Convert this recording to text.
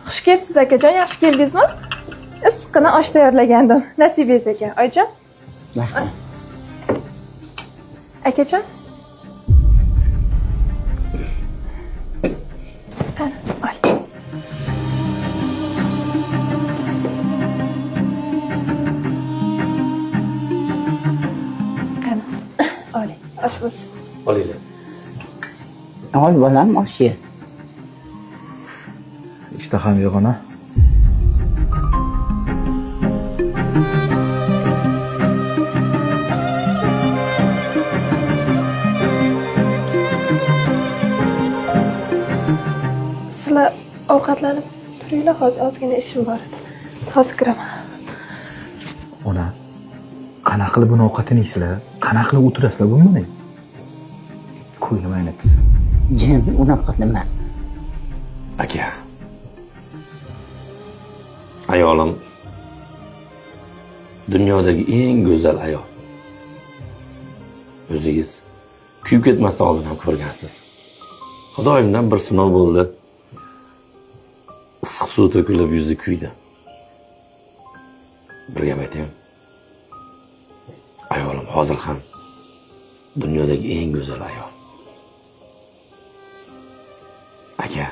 Xush kelibsiz akajon, yaxshi keldingizmi? Issiqqina osh tayyorlagandim. Nasibingiz ekan, oyijon. Rahmat. Akajon. Qani, ol. Qani, oling. Osh bo'lsin. Olinglar. Ol bolam osh ye. Ishtaham yo'q ona. Sizlar ovqatlanib turinglar, hozir ozgina ishim bor. Hozir kiraman. Ona, qanaqa qilib buni ovqatini yeysizlar? Qanaqa qilib o'tirasizlar bunday? Ko'nglim aynadi. Jim, unaqa nima? Aka. Ayolim dunyodagi eng go'zal ayol. O'zingiz kuyib ketmasdan oldin ham ko'rgansiz. Xudoyimdan bir sinov bo'ldi. Issiq suv to'kilib yuzi kuydi. Bir gap aytaymi? Ayolim hozir ham dunyodagi eng go'zal ayol. Aka,